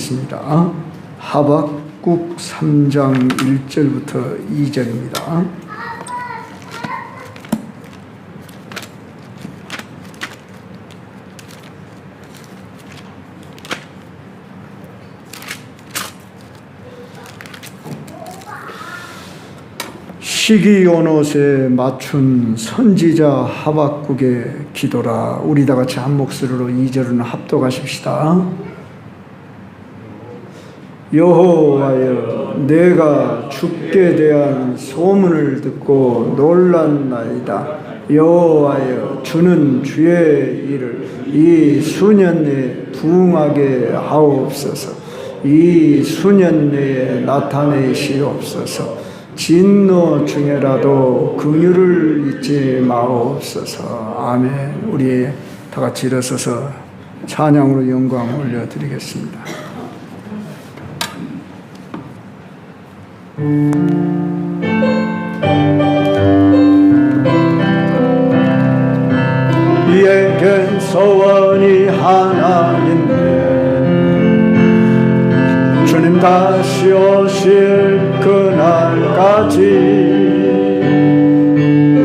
있습니다. 하박국 3장 1절부터 2절입니다. 시기 온옷에 맞춘 선지자 하박국의 기도라. 우리 다 같이 한 목소리로 2절은 합독하십시다. 여호와여, 내가 주께 대한 소문을 듣고 놀랐나이다. 여호와여, 주는 주의 일을 이 수년 내에 부응하게 하옵소서. 이 수년 내에 나타내시옵소서. 진노 중에라도 긍휼을 잊지 마옵소서. 아멘. 우리 다 같이 일어서서 찬양으로 영광 올려드리겠습니다. 이에겐 소원이 하나 있네. 주님 다시 오실 그날까지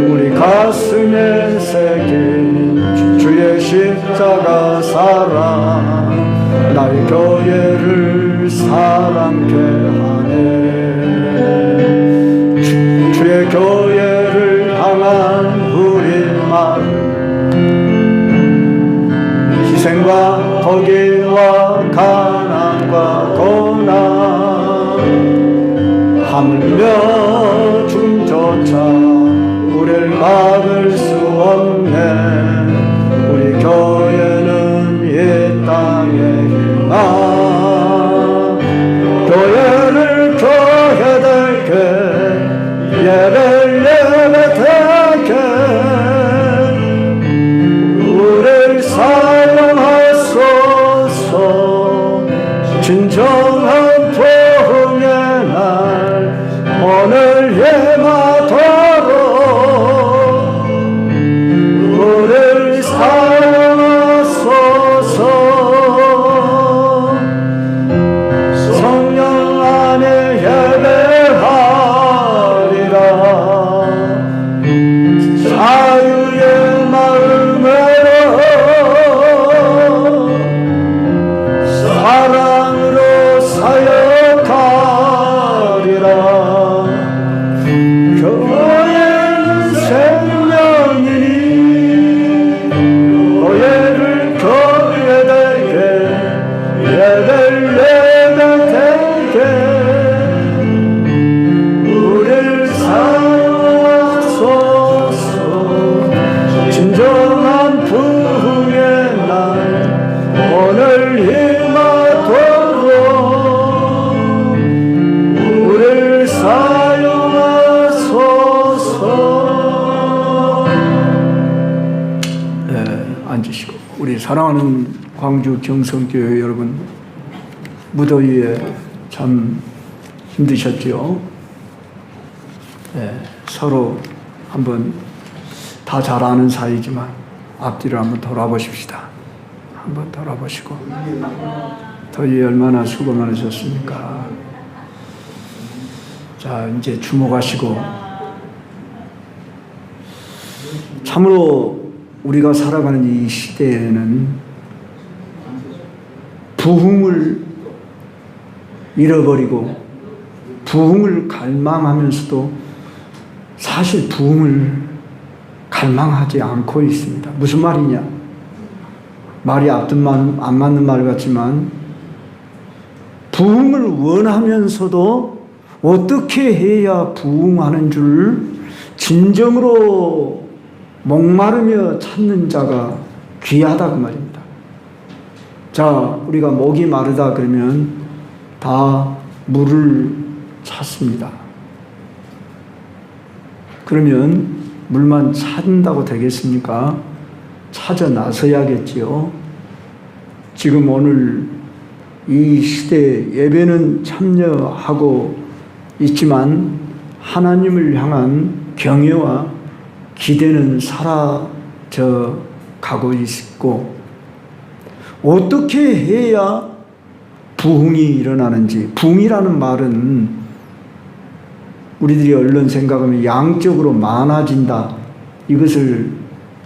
우리 가슴에 새긴 주의 십자가 사랑 나의 교회를 사랑케 하네. 주의 교회를 향한 우리 마음, 희생과 포기와 가난과 고난, 하물며 죽음조차 우리를 막을 수 없네. 우리 교회는 이 땅의 희망, 교회를 교회되게 예배를 예배되게 우리를 사용하소서. 진정한 부흥의 날 오늘 예마도록 우리를 사용하소서. 성령 안에 예배하리라. 자유의 마음으로 사랑으로 사역하리라. 교회는 생명이니 교회를 교회되게 예배를 예배되게 우리를 사용하소서. 진정한 부흥의 날 오늘 임하도록 우리를 사용하소서. 네, 앉으시고. 우리 사랑하는 광주 경성교회 여러분, 무더위에 참 힘드셨죠? 네, 서로 한번 다 잘 아는 사이지만 앞뒤를 한번 돌아보십시다. 한번 돌아보시고, 더위 얼마나 수고 많으셨습니까? 자, 이제 주목하시고, 참으로 우리가 살아가는 이 시대에는 부흥을 잃어버리고 부흥을 갈망하면서도 사실 부흥을 갈망하지 않고 있습니다. 무슨 말이냐? 말이 안 맞는 말 같지만 부흥을 원하면서도 어떻게 해야 부흥하는 줄 진정으로 목마르며 찾는 자가 귀하다 그 말입니다. 자, 우리가 목이 마르다 그러면 다 물을 찾습니다. 그러면 물만 찾는다고 되겠습니까? 찾아 나서야겠지요. 지금 오늘 이 시대에 예배는 참여하고 있지만 하나님을 향한 경외와 기대는 사라져 가고 있고, 어떻게 해야 부흥이 일어나는지. 부흥이라는 말은 우리들이 얼른 생각하면 양적으로 많아진다, 이것을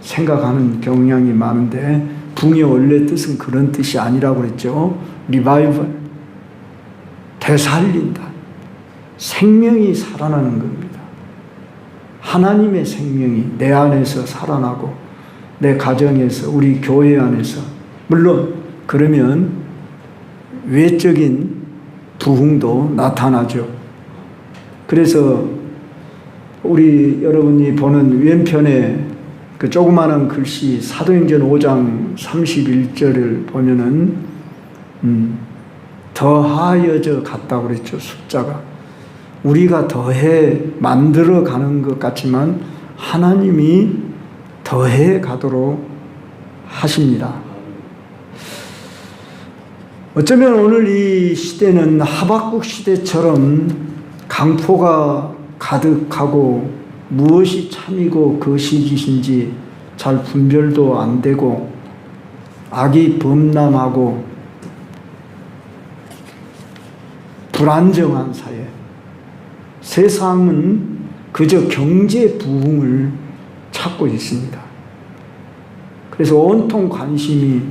생각하는 경향이 많은데, 부흥의 원래 뜻은 그런 뜻이 아니라고 그랬죠. 리바이벌, 되살린다, 생명이 살아나는 겁니다. 하나님의 생명이 내 안에서 살아나고 내 가정에서, 우리 교회 안에서, 물론 그러면 외적인 부흥도 나타나죠. 그래서 우리 여러분이 보는 왼편에 그 조그마한 글씨 사도행전 5장 31절을 보면은 더하여져 갔다고 그랬죠. 숫자가 우리가 더해 만들어 가는 것 같지만 하나님이 더해 가도록 하십니다. 어쩌면 오늘 이 시대는 하박국 시대처럼 강포가 가득하고 무엇이 참이고 거짓인지 잘 분별도 안 되고 악이 범람하고 불안정한 사회, 세상은 그저 경제 부흥을 찾고 있습니다. 그래서 온통 관심이,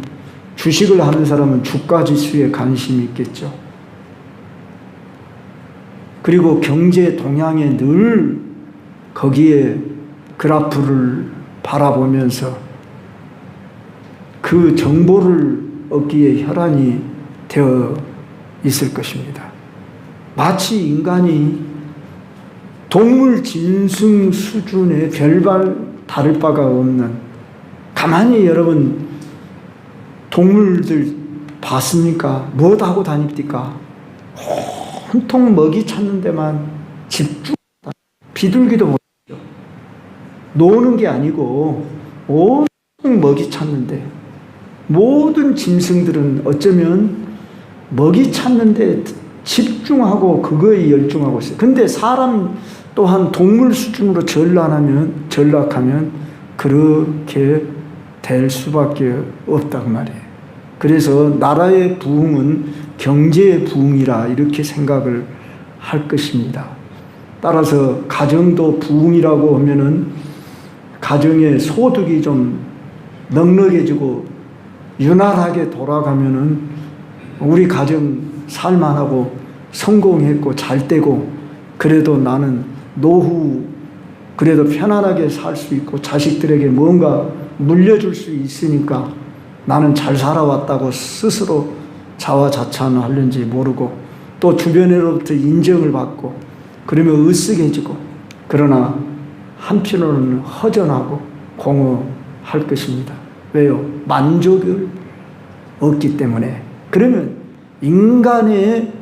주식을 하는 사람은 주가지수에 관심이 있겠죠. 그리고 경제 동향에 늘 거기에 그래프를 바라보면서 그 정보를 얻기에 혈안이 되어 있을 것입니다. 마치 인간이 동물 짐승 수준의 별반 다를 바가 없는, 가만히 여러분 동물들 봤습니까? 무엇 하고 다닙니까? 온통 먹이 찾는 데만 집중, 비둘기도 보죠. 노는 게 아니고 온통 먹이 찾는데, 모든 짐승들은 어쩌면 먹이 찾는데 집중하고 그거에 열중하고 있어요. 근데 사람 또한 동물 수준으로 전락하면 그렇게 될 수밖에 없단 말이에요. 그래서 나라의 부흥은 경제의 부흥이라 이렇게 생각을 할 것입니다. 따라서 가정도 부흥이라고 하면은 가정의 소득이 좀 넉넉해지고 윤활하게 돌아가면은 우리 가정 살만하고 성공했고 잘 되고, 그래도 나는 노후 그래도 편안하게 살 수 있고 자식들에게 뭔가 물려줄 수 있으니까 나는 잘 살아왔다고 스스로 자화자찬하는지 모르고, 또 주변으로부터 인정을 받고 그러면 으쓱해지고, 그러나 한편으로는 허전하고 공허할 것입니다. 왜요? 만족을 얻기 때문에. 그러면 인간의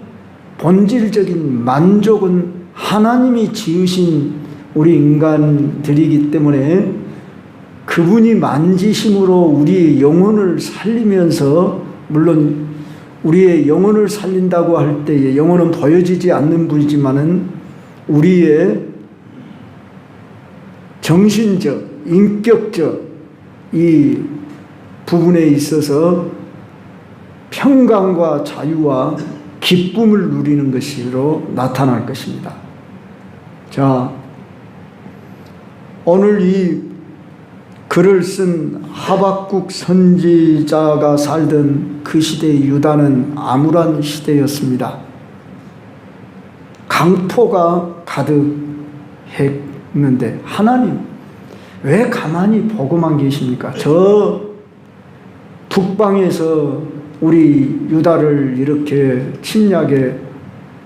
본질적인 만족은 하나님이 지으신 우리 인간들이기 때문에 그분이 만지심으로 우리의 영혼을 살리면서, 물론 우리의 영혼을 살린다고 할 때에 영혼은 보여지지 않는 분이지만은 우리의 정신적, 인격적 이 부분에 있어서 평강과 자유와 기쁨을 누리는 것으로 나타날 것입니다. 자, 오늘 이 글을 쓴 하박국 선지자가 살던 그 시대의 유다는 암울한 시대였습니다. 강포가 가득했는데 하나님 왜 가만히 보고만 계십니까? 저 북방에서 우리 유다를 이렇게 침략에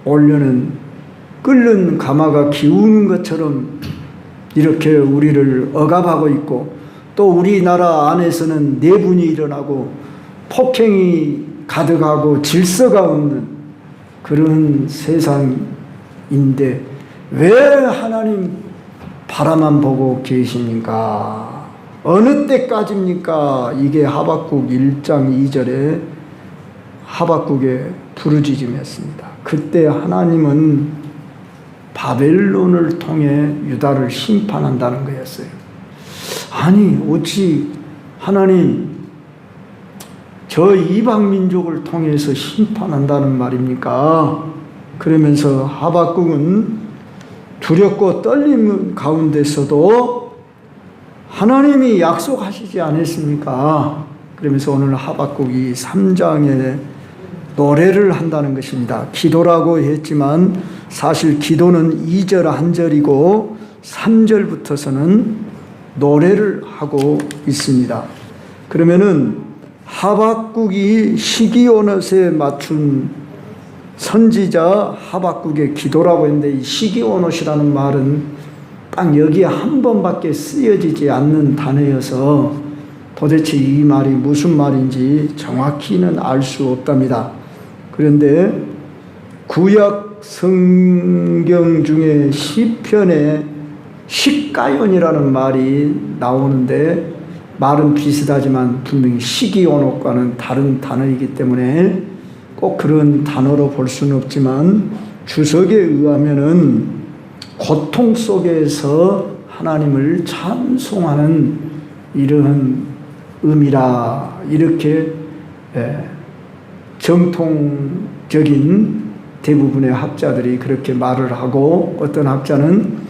오려는 끓는 가마가 기우는 것처럼 이렇게 우리를 억압하고 있고, 또 우리나라 안에서는 내분이 일어나고 폭행이 가득하고 질서가 없는 그런 세상인데 왜 하나님 바라만 보고 계십니까? 어느 때까지입니까? 이게 하박국 1장 2절에 하박국의 부르짖음이었습니다. 그때 하나님은 바벨론을 통해 유다를 심판한다는 거였어요. 아니 어찌 하나님 저 이방 민족을 통해서 심판한다는 말입니까? 그러면서 하박국은 두렵고 떨림 가운데서도 하나님이 약속하시지 않았습니까? 그러면서 오늘 하박국이 3장에 노래를 한다는 것입니다. 기도라고 했지만 사실 기도는 2절 1절이고 3절부터서는 노래를 하고 있습니다. 그러면은 하박국이 시기오넛에 맞춘 선지자 하박국의 기도라고 했는데, 이 시기오넛이라는 말은 딱 여기에 한 번밖에 쓰여지지 않는 단어여서 도대체 이 말이 무슨 말인지 정확히는 알 수 없답니다. 그런데 구약 성경 중에 시편에 식가연이라는 말이 나오는데, 말은 비슷하지만 분명히 시기오넛과는 다른 단어이기 때문에 꼭 그런 단어로 볼 수는 없지만 주석에 의하면은 고통 속에서 하나님을 찬송하는 이러한 의미라, 이렇게 정통적인 대부분의 학자들이 그렇게 말을 하고, 어떤 학자는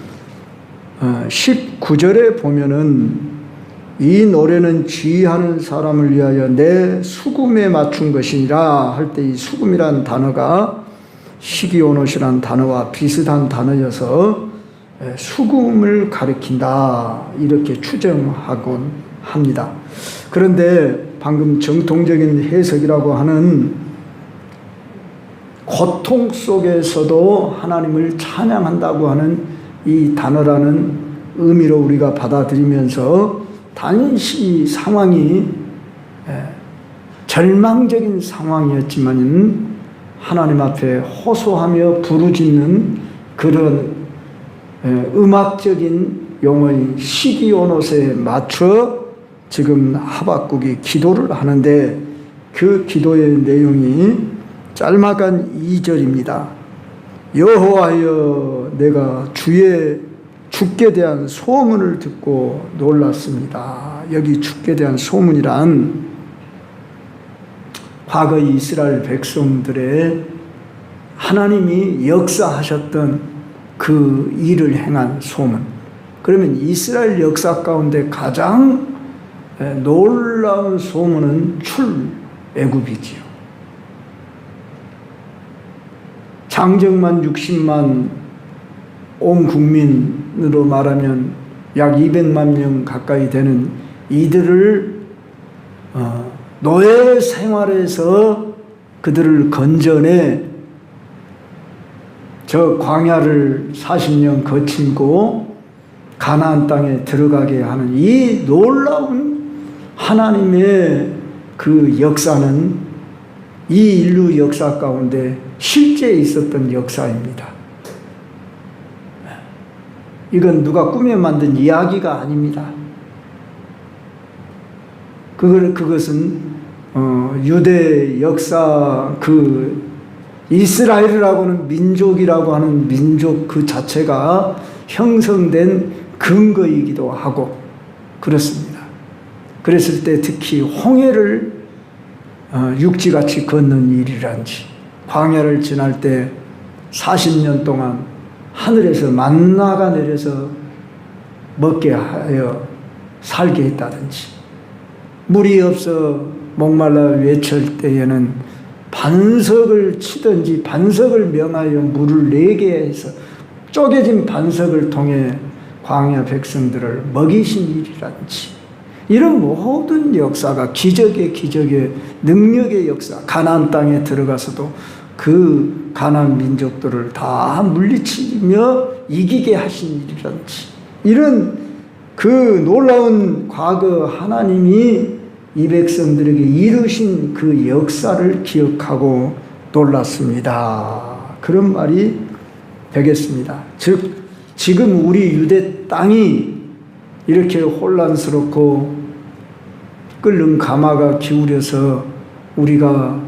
19절에 보면은 이 노래는 지휘하는 사람을 위하여 내 수금에 맞춘 것이니라 할 때, 이 수금이란 단어가 시기오넛이란 단어와 비슷한 단어여서 수금을 가리킨다, 이렇게 추정하곤 합니다. 그런데 방금 정통적인 해석이라고 하는 고통 속에서도 하나님을 찬양한다고 하는 이 단어라는 의미로 우리가 받아들이면서, 단시 상황이 절망적인 상황이었지만 하나님 앞에 호소하며 부르짖는 그런 음악적인 용어인 시기오넛에 맞춰 지금 하박국이 기도를 하는데, 그 기도의 내용이 짤막한 2절입니다. 여호와여, 내가 주께 대한 소문을 듣고 놀랐습니다. 여기 주께 대한 소문이란 과거 이스라엘 백성들의 하나님이 역사하셨던 그 일을 행한 소문. 그러면 이스라엘 역사 가운데 가장 놀라운 소문은 출애굽이지요. 장정만 60만, 온 국민으로 말하면 약 200만 명 가까이 되는 이들을 노예 생활에서 그들을 건져내 저 광야를 40년 거치고 가나안 땅에 들어가게 하는 이 놀라운 하나님의 그 역사는 이 인류 역사 가운데 실제 있었던 역사입니다. 이건 누가 꾸며 만든 이야기가 아닙니다. 그것은 유대 역사, 그 이스라엘이라고 하는 민족이라고 하는 민족 그 자체가 형성된 근거이기도 하고 그렇습니다. 그랬을 때 특히 홍해를 육지같이 걷는 일이란지, 광야를 지날 때 40년 동안 하늘에서 만나가 내려서 먹게 하여 살게 했다든지, 물이 없어 목말라 외칠 때에는 반석을 치든지 반석을 명하여 물을 내게 해서 쪼개진 반석을 통해 광야 백성들을 먹이신 일이라든지, 이런 모든 역사가 기적의 능력의 역사, 가나안 땅에 들어가서도 그 가나안 민족들을 다 물리치며 이기게 하신 일이라든지, 이런 그 놀라운 과거 하나님이 이 백성들에게 이루신 그 역사를 기억하고 놀랐습니다. 그런 말이 되겠습니다. 즉 지금 우리 유대 땅이 이렇게 혼란스럽고 끓는 가마가 기울여서 우리가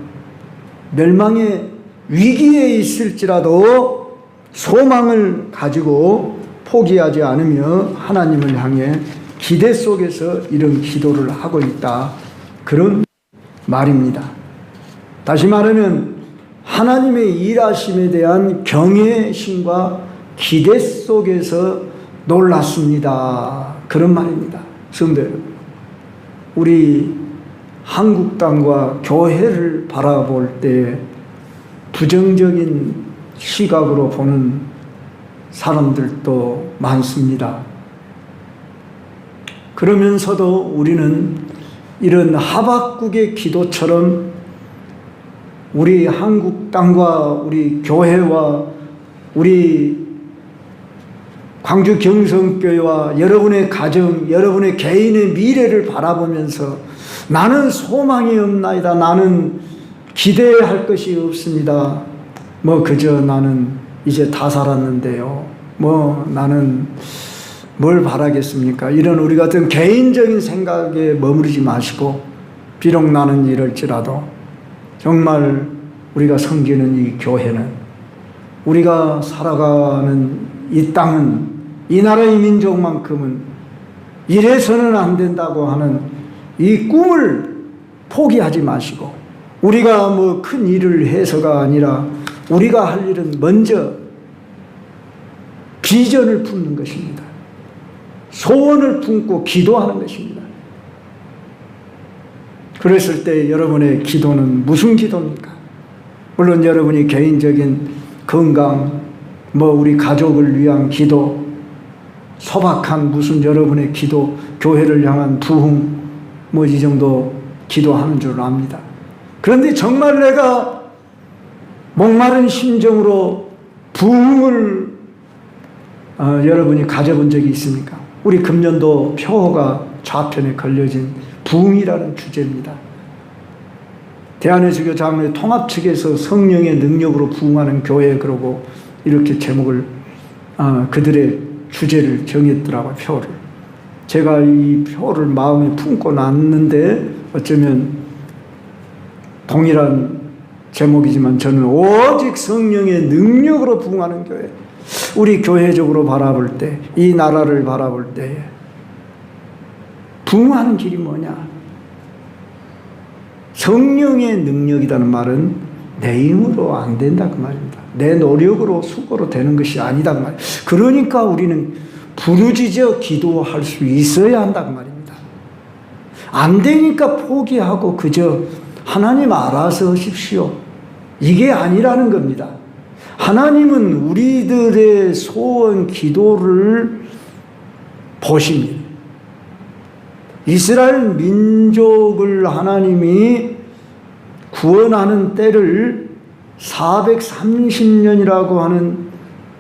멸망의 위기에 있을지라도 소망을 가지고 포기하지 않으며 하나님을 향해 기대 속에서 이런 기도를 하고 있다, 그런 말입니다. 다시 말하면 하나님의 일하심에 대한 경외심과 기대 속에서 놀랐습니다. 그런 말입니다. 성도 여러분, 우리 한국 땅과 교회를 바라볼 때 부정적인 시각으로 보는 사람들도 많습니다. 그러면서도 우리는 이런 하박국의 기도처럼 우리 한국 땅과 우리 교회와 우리 광주 경성교회와 여러분의 가정, 여러분의 개인의 미래를 바라보면서 나는 소망이 없나이다. 나는 기대할 것이 없습니다. 그저 나는 이제 다 살았는데요. 나는 뭘 바라겠습니까? 이런 우리 같은 개인적인 생각에 머무르지 마시고, 비록 나는 이럴지라도 정말 우리가 섬기는 이 교회는, 우리가 살아가는 이 땅은, 이 나라의 민족만큼은 이래서는 안 된다고 하는 이 꿈을 포기하지 마시고, 우리가 큰 일을 해서가 아니라 우리가 할 일은 먼저 비전을 품는 것입니다. 소원을 품고 기도하는 것입니다. 그랬을 때 여러분의 기도는 무슨 기도입니까? 물론 여러분이 개인적인 건강, 우리 가족을 위한 기도, 소박한 무슨 여러분의 기도, 교회를 향한 부흥, 이 정도 기도하는 줄 압니다. 그런데 정말 내가 목마른 심정으로 부흥을 여러분이 가져본 적이 있습니까? 우리 금년도 표어가 좌편에 걸려진 부흥이라는 주제입니다. 대한예수교 자문회 통합 측에서 성령의 능력으로 부흥하는 교회, 그러고 이렇게 제목을 그들의 주제를 정했더라고요. 표를. 제가 이 표를 마음에 품고 났는데 어쩌면 동일한 제목이지만 저는 오직 성령의 능력으로 부흥하는 교회, 우리 교회적으로 바라볼 때, 이 나라를 바라볼 때 부흥하는 길이 뭐냐? 성령의 능력이라는 말은 내 힘으로 안 된다 그 말입니다. 내 노력으로 수고로 되는 것이 아니다 그 말이에요. 그러니까 우리는 부르짖어 기도할 수 있어야 한다 그 말입니다. 안 되니까 포기하고 그저 하나님 알아서 하십시오, 이게 아니라는 겁니다. 하나님은 우리들의 소원, 기도를 보십니다. 이스라엘 민족을 하나님이 구원하는 때를 430년이라고 하는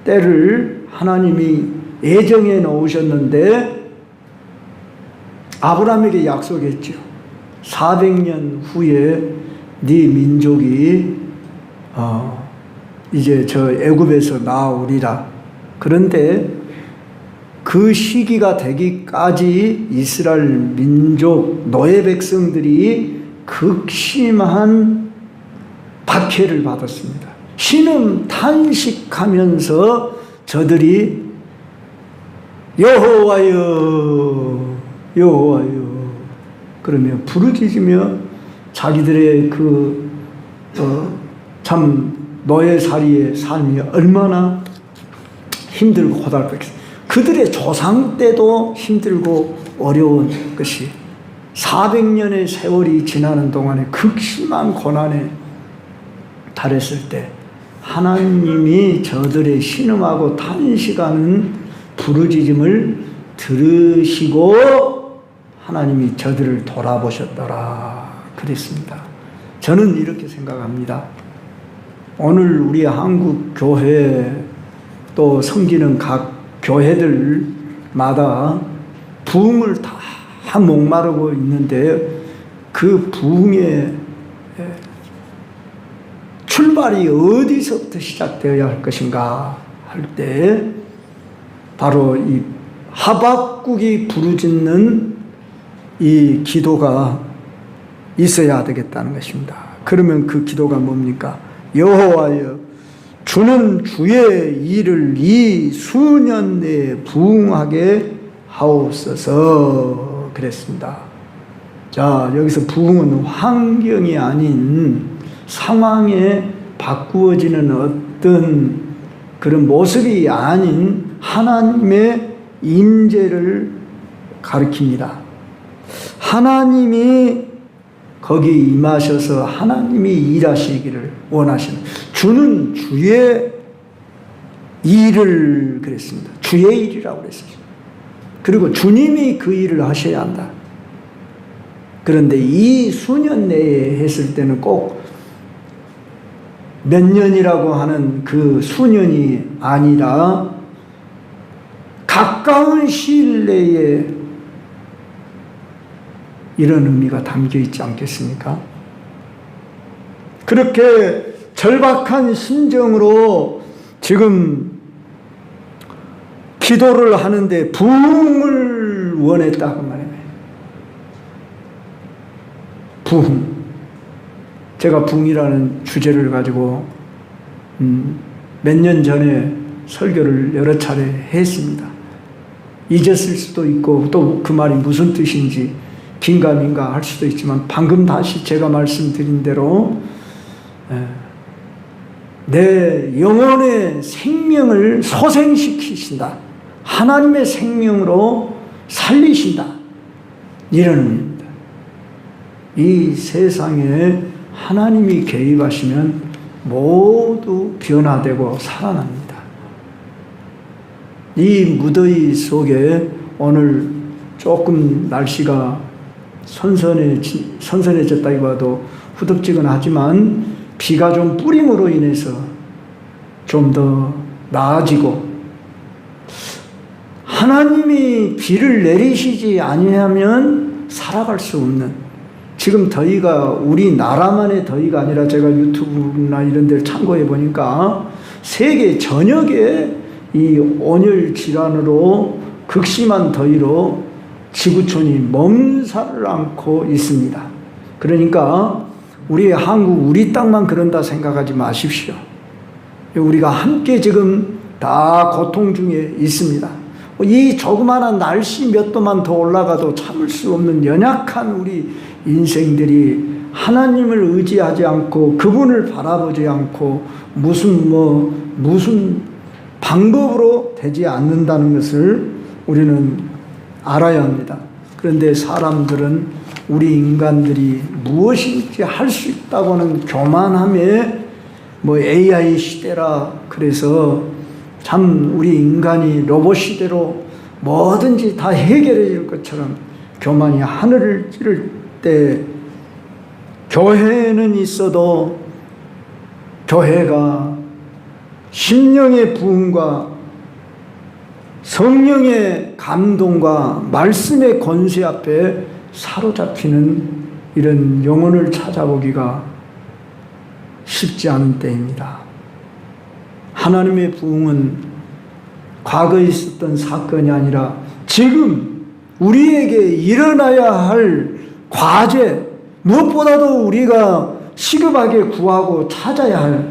때를 하나님이 예정해 놓으셨는데 아브라함에게 약속했죠. 400년 후에 네 민족이 이제 저 애굽에서 나오리라. 그런데 그 시기가 되기까지 이스라엘 민족 노예 백성들이 극심한 박해를 받았습니다. 신음 탄식하면서 저들이 여호와여 여호와여 그러며 부르짖으며 자기들의 참 노예살이의 삶이 얼마나 힘들고 고달팠겠어요. 그들의 조상 때도 힘들고 어려운 것이 400년의 세월이 지나는 동안에 극심한 고난에 달했을 때 하나님이 저들의 신음하고 탄식하는 부르짖음을 들으시고 하나님이 저들을 돌아보셨더라 그랬습니다. 저는 이렇게 생각합니다. 오늘 우리 한국 교회 또 섬기는 각 교회들마다 부흥을 다 목마르고 있는데 그 부흥의 출발이 어디서부터 시작되어야 할 것인가 할 때 바로 이 하박국이 부르짖는 이 기도가 있어야 되겠다는 것입니다. 그러면 그 기도가 뭡니까? 여호와여 주는 주의 일을 이 수년 내에 부흥하게 하옵소서 그랬습니다. 자, 여기서 부흥은 환경이 아닌 상황에 바꾸어지는 어떤 그런 모습이 아닌 하나님의 임재를 가리킵니다. 하나님이 거기 임하셔서 하나님이 일하시기를 원하시는, 주는 주의 일을 그랬습니다. 주의 일이라고 그랬어요. 그리고 주님이 그 일을 하셔야 한다. 그런데 이 수년 내에 했을 때는 꼭 몇 년이라고 하는 그 수년이 아니라 가까운 시일 내에 이런 의미가 담겨 있지 않겠습니까? 그렇게 절박한 심정으로 지금 기도를 하는데 부흥을 원했다고 말합니다. 부흥. 제가 부흥이라는 주제를 가지고 몇 년 전에 설교를 여러 차례 했습니다. 잊었을 수도 있고 또 그 말이 무슨 뜻인지 긴가민가 할 수도 있지만 방금 다시 제가 말씀드린 대로 내 영혼의 생명을 소생시키신다. 하나님의 생명으로 살리신다. 이런 의미입니다. 이 세상에 하나님이 개입하시면 모두 변화되고 살아납니다. 이 무더위 속에 오늘 조금 날씨가 선선해졌다기보다도 후덥지근하지만 비가 좀 뿌림으로 인해서 좀 더 나아지고, 하나님이 비를 내리시지 아니하면 살아갈 수 없는, 지금 더위가 우리나라만의 더위가 아니라 제가 유튜브나 이런 데를 참고해 보니까 세계 전역에 이 온열 질환으로 극심한 더위로 지구촌이 몸살을 앓고 있습니다. 그러니까 우리 한국, 우리 땅만 그런다 생각하지 마십시오. 우리가 함께 지금 다 고통 중에 있습니다. 이 조그마한 날씨 몇 도만 더 올라가도 참을 수 없는 연약한 우리 인생들이 하나님을 의지하지 않고 그분을 바라보지 않고 무슨 방법으로 되지 않는다는 것을 우리는 알아야 합니다. 그런데 사람들은, 우리 인간들이 무엇인지 할 수 있다고는 교만함에 AI 시대라 그래서 참 우리 인간이 로봇 시대로 뭐든지 다 해결해 줄 것처럼 교만이 하늘을 찌를 때 교회는 있어도 교회가 심령의 부흥과 성령의 감동과 말씀의 권세 앞에 사로잡히는 이런 영혼을 찾아보기가 쉽지 않은 때입니다. 하나님의 부흥은 과거에 있었던 사건이 아니라 지금 우리에게 일어나야 할 과제, 무엇보다도 우리가 시급하게 구하고 찾아야 할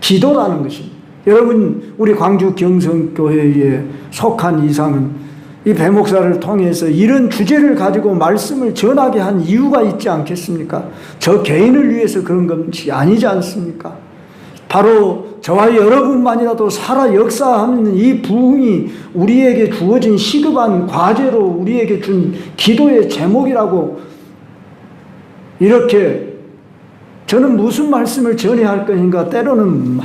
기도라는 것입니다. 여러분, 우리 광주 경성교회에 속한 이상은 이 배목사를 통해서 이런 주제를 가지고 말씀을 전하게 한 이유가 있지 않겠습니까? 저 개인을 위해서 그런 것이 아니지 않습니까? 바로 저와 여러분만이라도 살아 역사하는 이 부흥이 우리에게 주어진 시급한 과제로 우리에게 준 기도의 제목이라고, 이렇게 저는 무슨 말씀을 전해야 할 것인가 때로는 막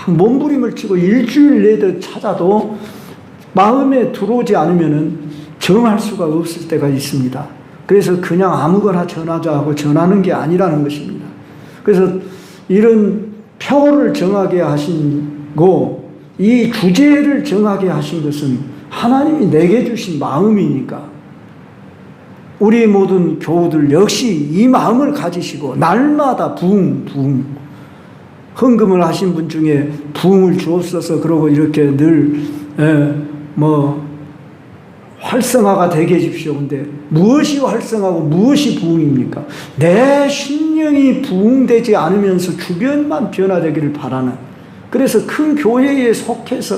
몸부림을 치고 일주일 내도 찾아도 마음에 들어오지 않으면 정할 수가 없을 때가 있습니다. 그래서 그냥 아무거나 전하자 하고 전하는 게 아니라는 것입니다. 그래서 이런 표를 정하게 하시고 이 주제를 정하게 하신 것은 하나님이 내게 주신 마음이니까 우리 모든 교우들 역시 이 마음을 가지시고 날마다 부흥 헌금을 하신 분 중에 부흥을 주옵소서 그러고 이렇게 늘 활성화가 되게 해주십시오. 근데 무엇이 활성화고 무엇이 부흥입니까? 내 심령이 부흥되지 않으면서 주변만 변화되기를 바라는, 그래서 큰 교회에 속해서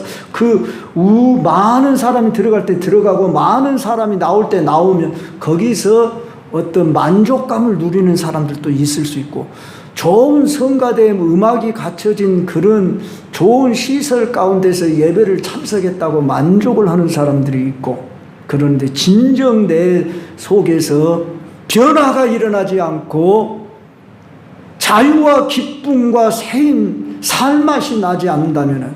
많은 사람이 들어갈 때 들어가고 많은 사람이 나올 때 나오면 거기서 어떤 만족감을 누리는 사람들도 있을 수 있고, 좋은 성가대 음악이 갖춰진 그런 좋은 시설 가운데서 예배를 참석했다고 만족을 하는 사람들이 있고, 그런데 진정 내 속에서 변화가 일어나지 않고 자유와 기쁨과 새임, 살맛이 나지 않는다면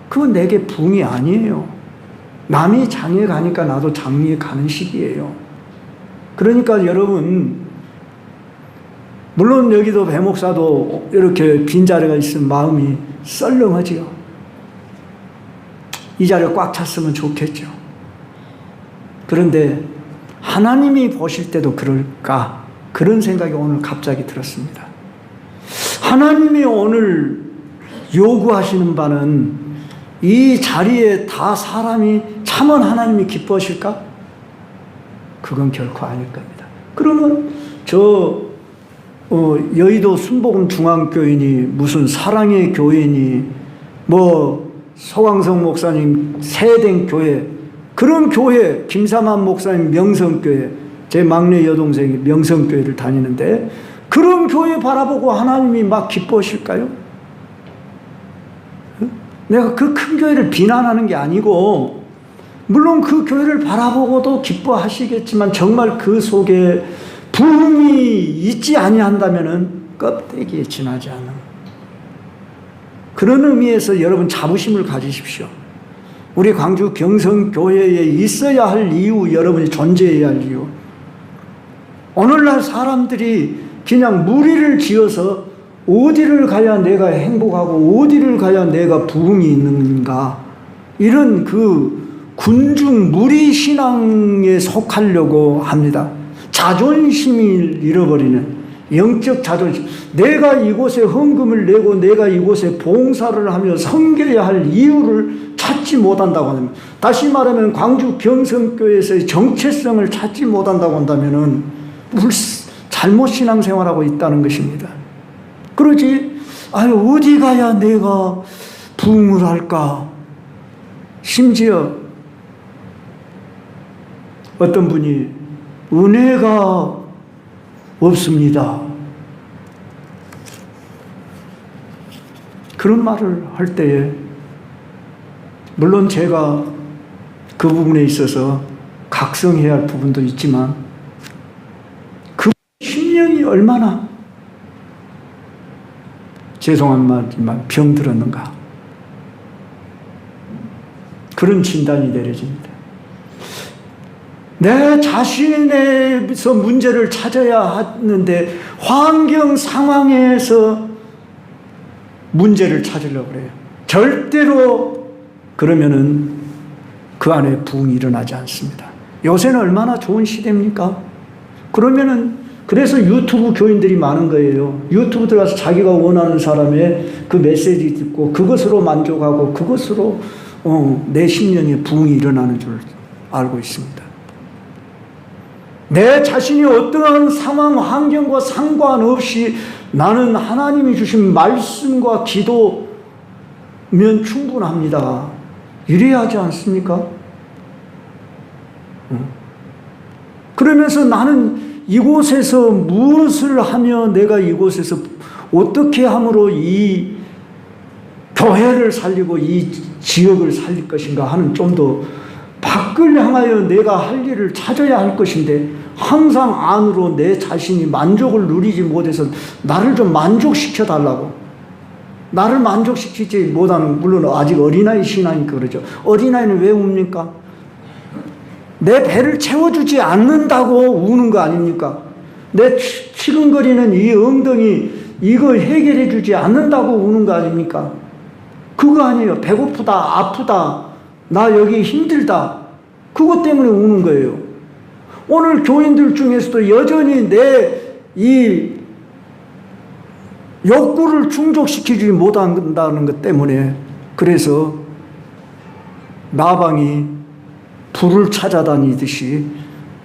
그건 내게 부흥이 아니에요. 남이 장에 가니까 나도 장에 가는 시기예요. 그러니까 여러분, 물론 여기도 배 목사도 이렇게 빈자리가 있으면 마음이 썰렁하지요. 이 자리가 꽉 찼으면 좋겠죠. 그런데 하나님이 보실 때도 그럴까? 그런 생각이 오늘 갑자기 들었습니다. 하나님이 오늘 요구하시는 바는 이 자리에 다 사람이 참은 하나님이 기뻐하실까? 그건 결코 아닐 겁니다. 그러면 여의도 순복음 중앙교인이 무슨 사랑의 교인이 뭐 소광성 목사님 세된 교회, 그런 교회, 김삼한 목사님 명성교회, 제 막내 여동생이 명성교회를 다니는데 그런 교회 바라보고 하나님이 막 기뻐하실까요? 내가 그 큰 교회를 비난하는 게 아니고, 물론 그 교회를 바라보고도 기뻐하시겠지만 정말 그 속에 부흥이 있지 아니한다면은 껍데기에 지나지 않는 그런 의미에서 여러분 자부심을 가지십시오. 우리 광주 경성교회에 있어야 할 이유, 여러분이 존재해야 할 이유. 오늘날 사람들이 그냥 무리를 지어서 어디를 가야 내가 행복하고 어디를 가야 내가 부흥이 있는가, 이런 그 군중 무리 신앙에 속하려고 합니다. 자존심을 잃어버리는 영적 자존심. 내가 이곳에 헌금을 내고 내가 이곳에 봉사를 하며 섬겨야 할 이유를 찾지 못한다고 한다면, 다시 말하면 광주 경성교회에서의 정체성을 찾지 못한다고 한다면은 잘못 신앙생활하고 있다는 것입니다. 그러지, 어디 가야 내가 부흥을 할까? 심지어 어떤 분이 은혜가 없습니다, 그런 말을 할 때에, 물론 제가 그 부분에 있어서 각성해야 할 부분도 있지만 그 심령이 얼마나 죄송한 말이지만 병들었는가, 그런 진단이 내려집니다. 내 자신에서 문제를 찾아야 하는데 환경 상황에서 문제를 찾으려고 그래요. 절대로 그러면은 그 안에 부흥이 일어나지 않습니다. 요새는 얼마나 좋은 시대입니까? 그래서 유튜브 교인들이 많은 거예요. 유튜브 들어가서 자기가 원하는 사람의 그 메시지 듣고 그것으로 만족하고 그것으로 내 심령에 부흥이 일어나는 줄 알고 있습니다. 내 자신이 어떠한 상황, 환경과 상관없이 나는 하나님이 주신 말씀과 기도면 충분합니다. 이래야 하지 않습니까? 그러면서 나는 이곳에서 무엇을 하며 내가 이곳에서 어떻게 함으로 이 교회를 살리고 이 지역을 살릴 것인가 하는 좀 더 밖을 향하여 내가 할 일을 찾아야 할 것인데, 항상 안으로 내 자신이 만족을 누리지 못해서 나를 좀 만족시켜 달라고, 나를 만족시키지 못하는, 물론 아직 어린아이 신앙이니까 그러죠. 어린아이는 왜 웁니까? 내 배를 채워주지 않는다고 우는 거 아닙니까? 내 치근거리는 이 엉덩이 이걸 해결해 주지 않는다고 우는 거 아닙니까? 그거 아니에요. 배고프다, 아프다, 나 여기 힘들다, 그것 때문에 우는 거예요. 오늘 교인들 중에서도 여전히 내 이 욕구를 충족시키지 못한다는 것 때문에, 그래서 나방이 불을 찾아다니듯이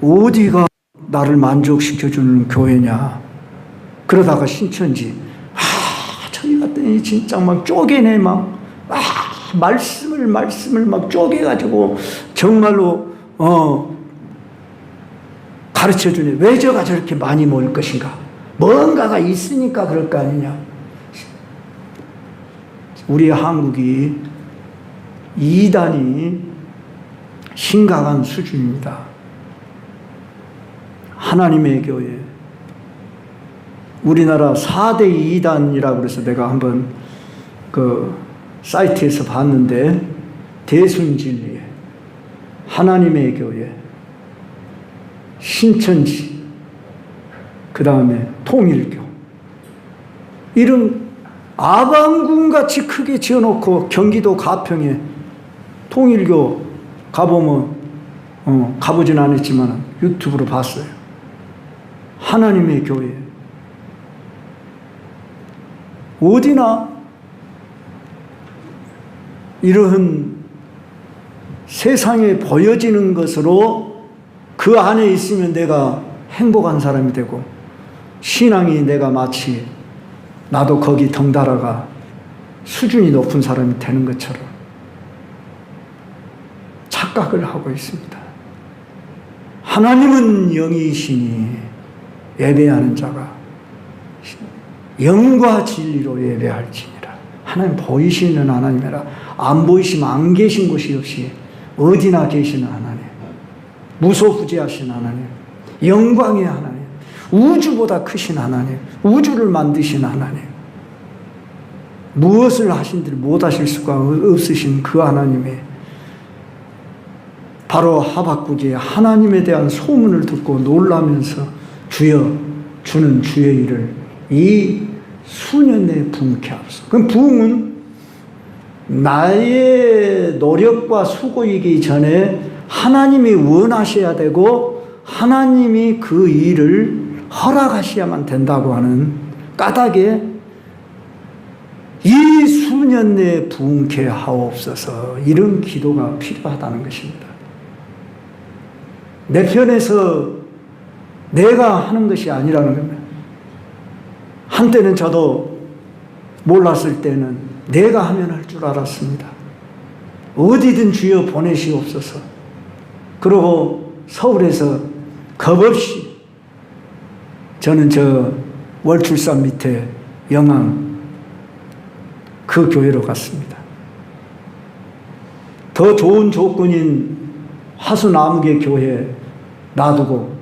어디가 나를 만족시켜주는 교회냐, 그러다가 신천지 저기 갔더니 진짜 막 쪼개네, 말씀을 막 쪼개가지고 정말로 가르쳐 주네. 왜 저가 저렇게 많이 모일 것인가? 뭔가가 있으니까 그럴 거 아니냐? 우리 한국이 이단이 심각한 수준입니다. 하나님의 교회. 우리나라 4대 이단이라고 그래서 내가 한번 그 사이트에서 봤는데, 대순진리, 하나님의 교회, 신천지, 그 다음에 통일교. 이런 아방궁같이 크게 지어놓고 경기도 가평에 통일교 가보면, 가보진 않았지만 유튜브로 봤어요. 하나님의 교회. 어디나 이러한 세상에 보여지는 것으로 그 안에 있으면 내가 행복한 사람이 되고, 신앙이 내가 마치 나도 거기 덩달아가 수준이 높은 사람이 되는 것처럼 착각을 하고 있습니다. 하나님은 영이시니 예배하는 자가 영과 진리로 예배할지니라. 하나님 보이시는 하나님이라. 안 보이시면 안 계신 곳이 없이 어디나 계시는 하나님, 무소부재하신 하나님, 영광의 하나님, 우주보다 크신 하나님, 우주를 만드신 하나님, 무엇을 하신들 못하실 수가 없으신 그 하나님의, 바로 하박국이 하나님에 대한 소문을 듣고 놀라면서 주여, 주는 주의 일을 이 수년 내에 부흥케 하소서. 그럼 부흥은 나의 노력과 수고이기 전에 하나님이 원하셔야 되고, 하나님이 그 일을 허락하셔야만 된다고 하는 까닭에 이 수년 내에 부흥케 하옵소서, 이런 기도가 필요하다는 것입니다. 내 편에서 내가 하는 것이 아니라는 겁니다. 한때는 저도 몰랐을 때는 내가 하면 할 줄 알았습니다. 어디든 주여 보내시옵소서. 그러고 서울에서 겁없이 저는 저 월출산 밑에 영암 그 교회로 갔습니다. 더 좋은 조건인 화수나무계 교회에 놔두고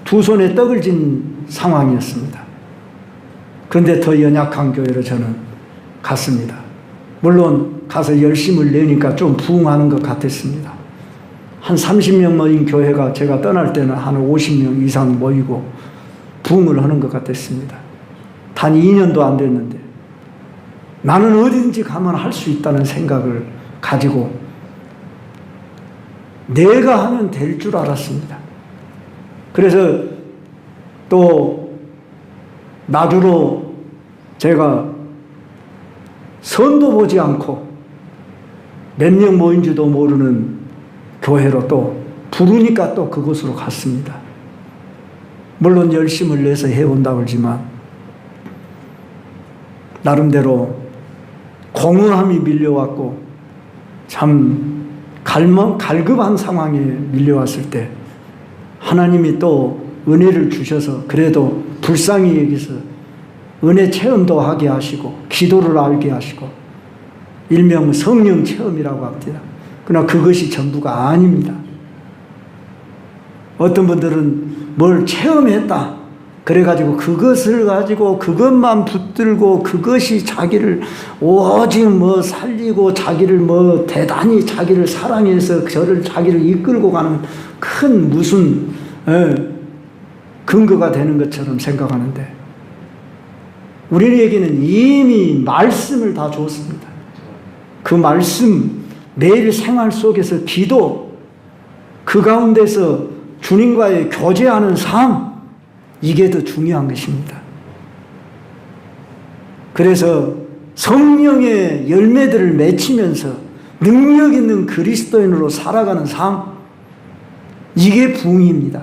두 손에 떡을 쥔 상황이었습니다. 그런데 더 연약한 교회로 저는 갔습니다. 물론 가서 열심을 내니까 좀 부흥하는 것 같았습니다. 한 30명 모인 교회가 제가 떠날 때는 한 50명 이상 모이고 부흥을 하는 것 같았습니다. 단 2년도 안 됐는데 나는 어디든지 가면 할 수 있다는 생각을 가지고 내가 하면 될 줄 알았습니다. 그래서 또 나주로 제가 선도 보지 않고 몇 명 모인지도 모르는 교회로 또 부르니까 또 그곳으로 갔습니다. 물론 열심을 내서 해온다고 하지만 나름대로 공허함이 밀려왔고 참 갈급한 상황에 밀려왔을 때 하나님이 또 은혜를 주셔서 그래도 불쌍히 여기서 은혜 체험도 하게 하시고 기도를 알게 하시고 일명 성령 체험이라고 합니다. 그러나 그것이 전부가 아닙니다. 어떤 분들은 뭘 체험했다 그래가지고 그것을 가지고 그것만 붙들고 그것이 자기를 오직 뭐 살리고 자기를 뭐 대단히 자기를 사랑해서 자기를 이끌고 가는 큰 무슨 근거가 되는 것처럼 생각하는데 우리에게는 이미 말씀을 다 줬습니다. 그 말씀 매일 생활 속에서 기도 그 가운데서 주님과의 교제하는 삶 이게 더 중요한 것입니다. 그래서 성령의 열매들을 맺히면서 능력 있는 그리스도인으로 살아가는 삶 이게 부흥입니다.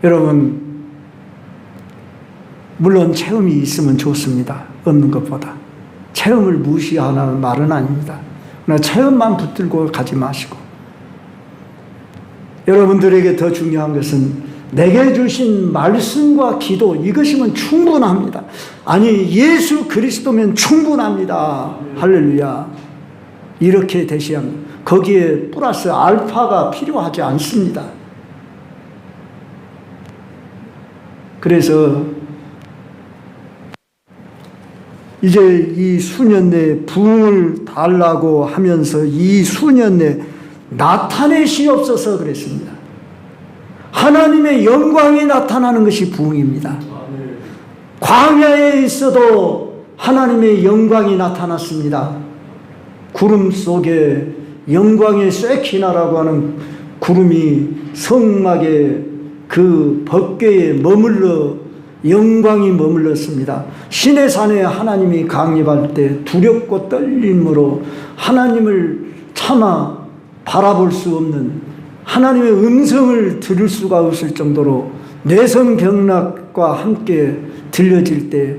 여러분 물론 체험이 있으면 좋습니다. 없는 것보다. 체험을 무시하는 말은 아닙니다. 그러나 체험만 붙들고 가지 마시고 여러분들에게 더 중요한 것은 내게 주신 말씀과 기도, 이것이면 충분합니다. 아니, 예수 그리스도면 충분합니다. 할렐루야. 이렇게 되셔야 합니다. 거기에 플러스 알파가 필요하지 않습니다. 그래서 이제 이 수년 내에 부흥을 달라고 하면서 이 수년 내에 나타내시옵소서 그랬습니다. 하나님의 영광이 나타나는 것이 부흥입니다. 광야에 있어도 하나님의 영광이 나타났습니다. 구름 속에 영광의 쇠키나라고 하는 구름이 성막의 그 법궤에 머물러 영광이 머물렀습니다. 시내 산에 하나님이 강림할 때 두렵고 떨림으로 하나님을 차마 바라볼 수 없는, 하나님의 음성을 들을 수가 없을 정도로 뇌성경락과 함께 들려질 때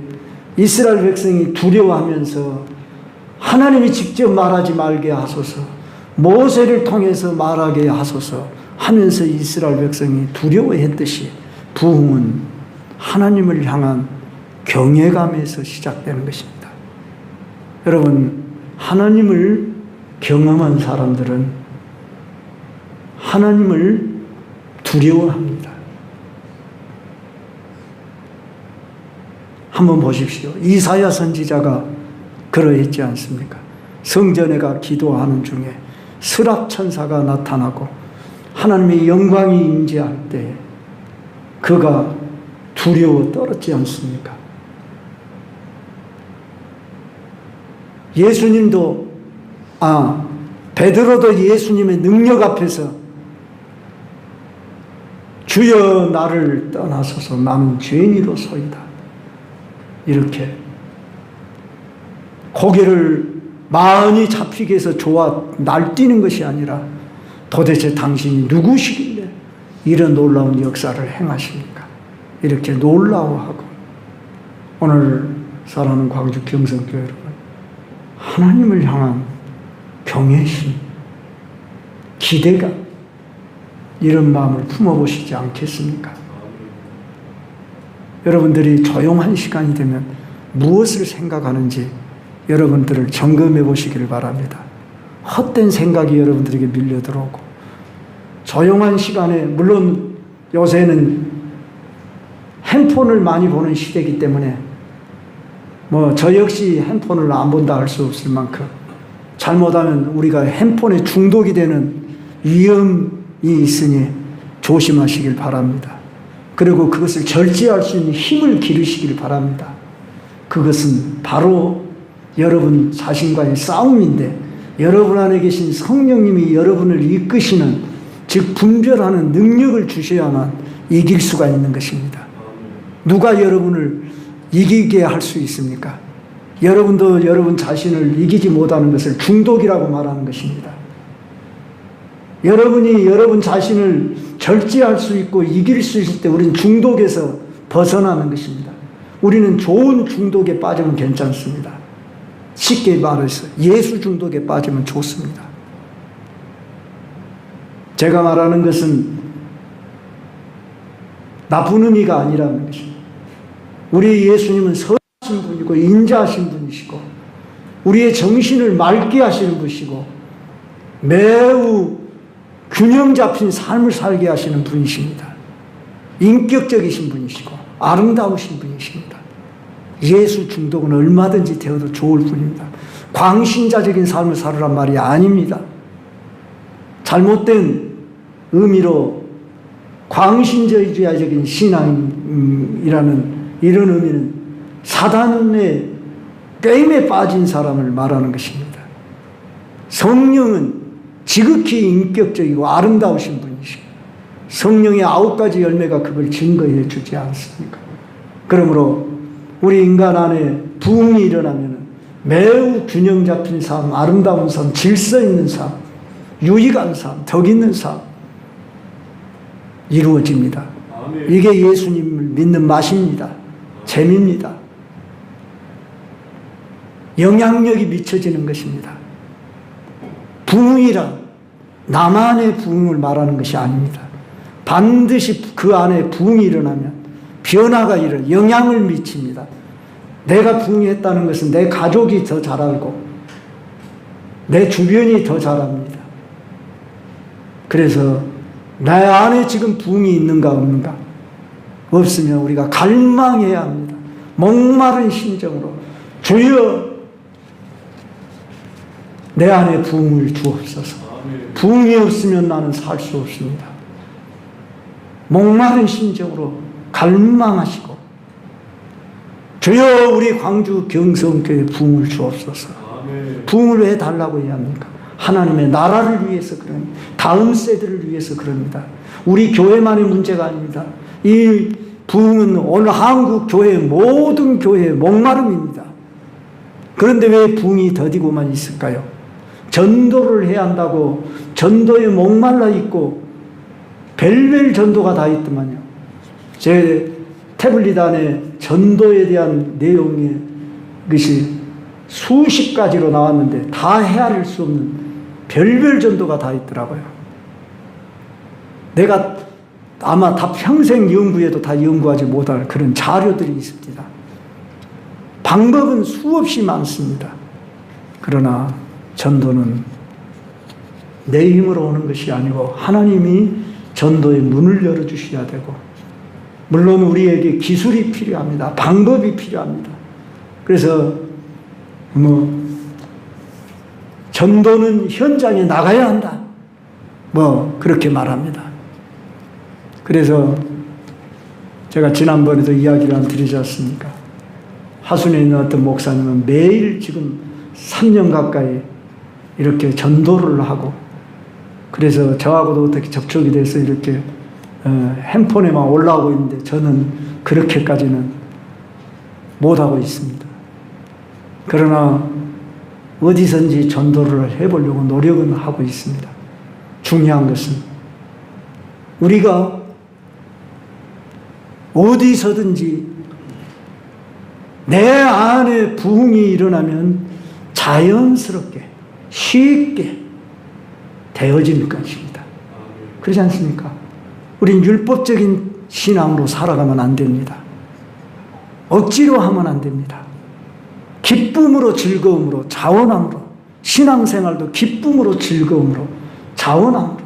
이스라엘 백성이 두려워하면서 하나님이 직접 말하지 말게 하소서, 모세를 통해서 말하게 하소서 하면서 이스라엘 백성이 두려워했듯이 부흥은 하나님을 향한 경외감에서 시작되는 것입니다. 여러분, 하나님을 경험한 사람들은 하나님을 두려워합니다. 한번 보십시오. 이사야 선지자가 그러했지 않습니까? 성전에가 기도하는 중에 스랍 천사가 나타나고 하나님의 영광이 임재할 때 그가 두려워 떨었지 않습니까? 예수님도, 베드로도 예수님의 능력 앞에서 주여 나를 떠나소서 나는 죄인이로소이다, 이렇게 고개를 많이 잡히게 해서 좋아 날뛰는 것이 아니라 도대체 당신이 누구시길래 이런 놀라운 역사를 행하십니까? 이렇게 놀라워하고, 오늘 사랑하는 광주 경성교회 여러분, 하나님을 향한 경외심, 기대감, 이런 마음을 품어보시지 않겠습니까? 여러분들이 조용한 시간이 되면 무엇을 생각하는지 여러분들을 점검해 보시기를 바랍니다. 헛된 생각이 여러분들에게 밀려 들어오고, 조용한 시간에, 물론 요새는 핸폰을 많이 보는 시대이기 때문에 저 역시 핸폰을 안 본다 할 수 없을 만큼 잘못하면 우리가 핸폰에 중독이 되는 위험이 있으니 조심하시길 바랍니다. 그리고 그것을 절제할 수 있는 힘을 기르시길 바랍니다. 그것은 바로 여러분 자신과의 싸움인데, 여러분 안에 계신 성령님이 여러분을 이끄시는, 즉 분별하는 능력을 주셔야만 이길 수가 있는 것입니다. 누가 여러분을 이기게 할 수 있습니까? 여러분도 여러분 자신을 이기지 못하는 것을 중독이라고 말하는 것입니다. 여러분이 여러분 자신을 절제할 수 있고 이길 수 있을 때 우리는 중독에서 벗어나는 것입니다. 우리는 좋은 중독에 빠지면 괜찮습니다. 쉽게 말해서 예수 중독에 빠지면 좋습니다. 제가 말하는 것은 나쁜 의미가 아니라는 것입니다. 우리 예수님은 선하신 분이고 인자하신 분이시고 우리의 정신을 맑게 하시는 분이시고 매우 균형 잡힌 삶을 살게 하시는 분이십니다. 인격적이신 분이시고 아름다우신 분이십니다. 예수 중독은 얼마든지 되어도 좋을 뿐입니다. 광신자적인 삶을 살으란 말이 아닙니다. 잘못된 의미로 광신자적인 신앙이라는 이런 의미는 사단의 게임에 빠진 사람을 말하는 것입니다. 성령은 지극히 인격적이고 아름다우신 분이시고 성령의 9가지 열매가 그걸 증거해 주지 않습니까? 그러므로 우리 인간 안에 부흥이 일어나면 매우 균형 잡힌 삶, 아름다운 삶, 질서 있는 삶, 유익한 삶, 덕 있는 삶 이루어집니다. 아멘. 이게 예수님을 믿는 맛입니다. 재미입니다. 영향력이 미쳐지는 것입니다. 부흥이란 나만의 부흥을 말하는 것이 아닙니다. 반드시 그 안에 부흥이 일어나면 변화가 영향을 미칩니다. 내가 부흥했다는 것은 내 가족이 더 잘 알고 내 주변이 더 잘 압니다. 그래서 내 안에 지금 부흥이 있는가 없는가? 없으면 우리가 갈망해야 합니다. 목마른 심정으로 주여 내 안에 부흥을 주옵소서. 부흥이 없으면 나는 살 수 없습니다. 목마른 심정으로 갈망하시고 주여 우리 광주 경성교회 부흥을 주옵소서. 부흥을 왜 달라고 해야 합니까? 하나님의 나라를 위해서 그럽니다. 다음 세대를 위해서 그럽니다. 우리 교회만의 문제가 아닙니다. 이 부흥은 오늘 한국 교회 모든 교회의 목마름입니다. 그런데 왜 부흥이 더디고만 있을까요? 전도를 해야 한다고 전도에 목말라 있고 별별 전도가 다 있더만요. 제 태블릿 안에 전도에 대한 내용이 것이 수십 가지로 나왔는데 다 헤아릴 수 없는 별별 전도가 다 있더라고요. 내가 아마 다 평생 연구해도 다 연구하지 못할 그런 자료들이 있습니다. 방법은 수없이 많습니다. 그러나 전도는 내 힘으로 오는 것이 아니고 하나님이 전도의 문을 열어주셔야 되고, 물론 우리에게 기술이 필요합니다. 방법이 필요합니다. 그래서 전도는 현장에 나가야 한다. 그렇게 말합니다. 그래서 제가 지난번에도 이야기를 한번 드리지 않습니까? 하순에 있는 어떤 목사님은 매일 지금 3년 가까이 이렇게 전도를 하고, 그래서 저하고도 어떻게 접촉이 돼서 이렇게 핸폰에만 올라오고 있는데 저는 그렇게까지는 못하고 있습니다. 그러나 어디선지 전도를 해보려고 노력은 하고 있습니다. 중요한 것은 우리가 어디서든지 내 안에 부흥이 일어나면 자연스럽게 쉽게 되어질 것입니다. 그렇지 않습니까? 우린 율법적인 신앙으로 살아가면 안 됩니다. 억지로 하면 안 됩니다. 기쁨으로 즐거움으로 자원함으로, 신앙생활도 기쁨으로 즐거움으로 자원함으로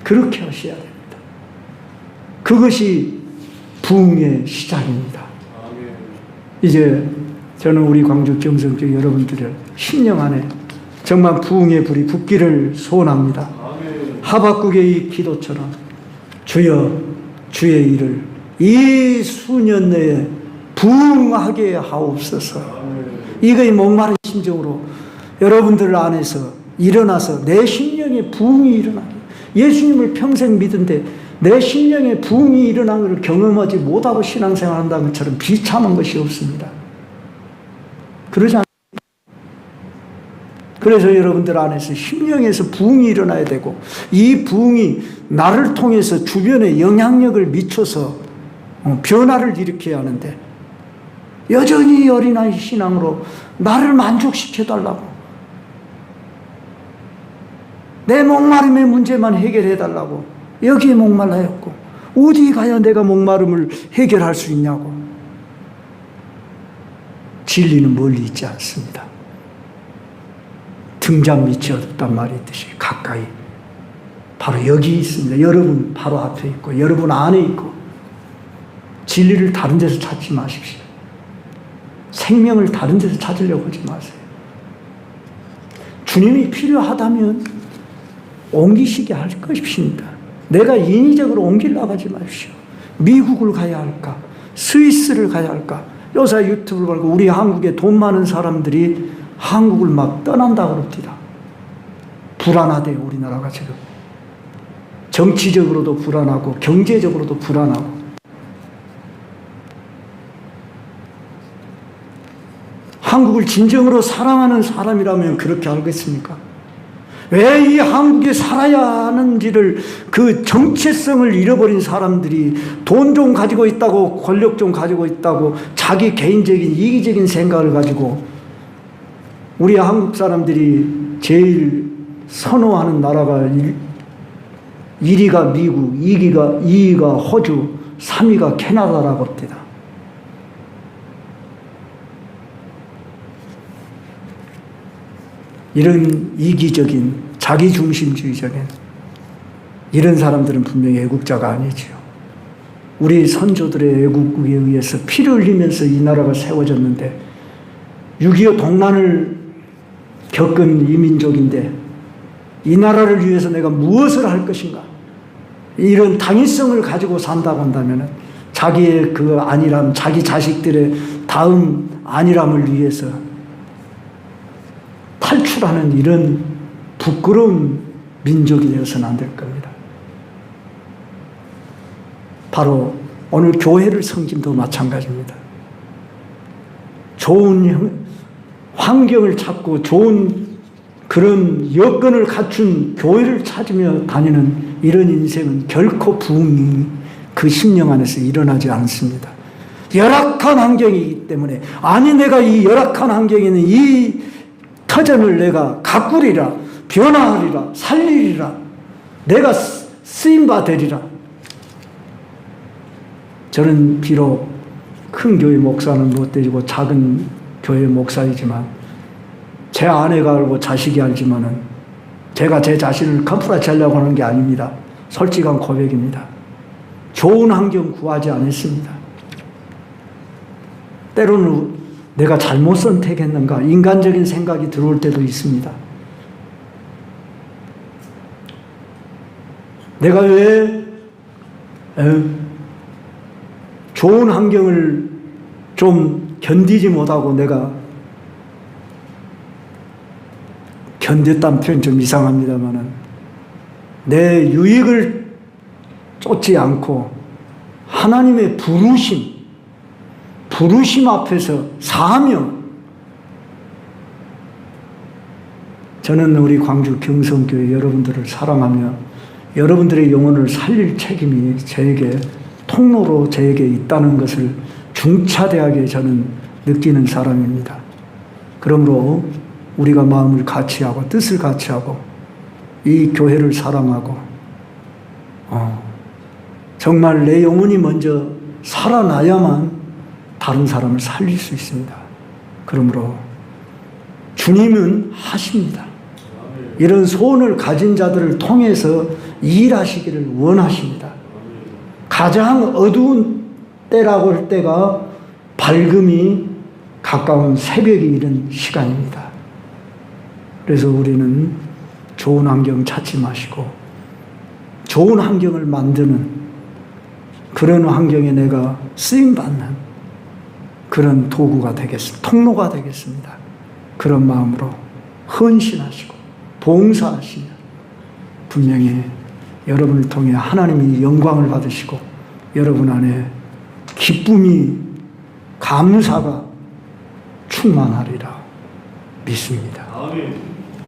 그렇게 하셔야 됩니다. 그것이 부흥의 시작입니다. 이제 저는 우리 광주 경성교회 여러분들을 10년 안에 정말 부흥의 불이 붙기를 소원합니다. 하박국의 이 기도처럼 주여 주의 일을 이 수년 내에 부흥하게 하옵소서. 이거의 목마른 심정으로 여러분들 안에서 일어나서 내 심령에 부흥이 일어나게, 예수님을 평생 믿은데 내 심령에 부흥이 일어난 것을 경험하지 못하고 신앙생활 한다는 것처럼 비참한 것이 없습니다. 그러지 않습니까? 그래서 여러분들 안에서 심령에서 부흥이 일어나야 되고, 이 부흥이 나를 통해서 주변에 영향력을 미쳐서 변화를 일으켜야 하는데, 여전히 어린아이 신앙으로 나를 만족시켜달라고, 내 목마름의 문제만 해결해달라고 여기에 목말라였고, 어디 가야 내가 목마름을 해결할 수 있냐고. 진리는 멀리 있지 않습니다. 등잔 밑이 어둡단 말이 있듯이 가까이 바로 여기 있습니다. 여러분 바로 앞에 있고 여러분 안에 있고, 진리를 다른 데서 찾지 마십시오. 생명을 다른 데서 찾으려고 하지 마세요. 주님이 필요하다면 옮기시게 할 것입니다. 내가 인위적으로 옮기려고 하지 마십시오. 미국을 가야 할까? 스위스를 가야 할까? 요새 유튜브를 보고 우리 한국에 돈 많은 사람들이 한국을 막 떠난다 그럽니다. 불안하대요, 우리나라가 지금. 정치적으로도 불안하고 경제적으로도 불안하고. 한국을 진정으로 사랑하는 사람이라면 그렇게 알겠습니까? 왜 이 한국에 살아야 하는지를, 그 정체성을 잃어버린 사람들이 돈 좀 가지고 있다고, 권력 좀 가지고 있다고, 자기 개인적인 이기적인 생각을 가지고 우리 한국 사람들이 제일 선호하는 나라가 1위가 미국, 2위가 호주, 3위가 캐나다라고 합니다. 이런 이기적인, 자기중심주의적인 이런 사람들은 분명히 애국자가 아니지요. 우리 선조들의 애국에 의해서 피를 흘리면서 이 나라가 세워졌는데 6.25 동란을 겪은 이민족인데 이 나라를 위해서 내가 무엇을 할 것인가? 이런 당위성을 가지고 산다고 한다면 자기의 그 안일함, 자기 자식들의 다음 안일함을 위해서 탈출하는 이런 부끄러운 민족이 되어서는 안 될 겁니다. 바로 오늘 교회를 섬김도 마찬가지입니다. 좋은 환경을 찾고 좋은 그런 여건을 갖춘 교회를 찾으며 다니는 이런 인생은 결코 부흥이 그 심령 안에서 일어나지 않습니다. 열악한 환경이기 때문에 아니 내가 이 열악한 환경에 있는 이 터전을 내가 가꾸리라, 변화하리라, 살리리라, 내가 쓰임바 되리라. 저는 비록 큰 교회 목사는 못 되고 작은 교회 목사이지만 제 아내가 알고 자식이 알지만은 제가 제 자신을 컴프라치하려고 하는 게 아닙니다. 솔직한 고백입니다. 좋은 환경 구하지 않았습니다. 때로는 내가 잘못 선택했는가 인간적인 생각이 들어올 때도 있습니다. 내가 왜 좋은 환경을 좀 견디지 못하고 내가 견뎠다는 표현 좀 이상합니다만은 내 유익을 쫓지 않고 하나님의 부르심 앞에서 사명. 저는 우리 광주 경성교회 여러분들을 사랑하며 여러분들의 영혼을 살릴 책임이 저에게 통로로 저에게 있다는 것을 중차대하게 저는 느끼는 사람입니다. 그러므로 우리가 마음을 같이하고 뜻을 같이하고 이 교회를 사랑하고 정말 내 영혼이 먼저 살아나야만 다른 사람을 살릴 수 있습니다. 그러므로 주님은 하십니다. 이런 소원을 가진 자들을 통해서 일하시기를 원하십니다. 가장 어두운 때라고 할 때가 밝음이 가까운 새벽이 이른 시간입니다. 그래서 우리는 좋은 환경 찾지 마시고 좋은 환경을 만드는 그런 환경에 내가 쓰임받는 그런 도구가 되겠습니다. 통로가 되겠습니다. 그런 마음으로 헌신하시고 봉사하시면 분명히 여러분을 통해 하나님이 영광을 받으시고 여러분 안에 기쁨이 감사가 충만하리라 믿습니다. 아멘.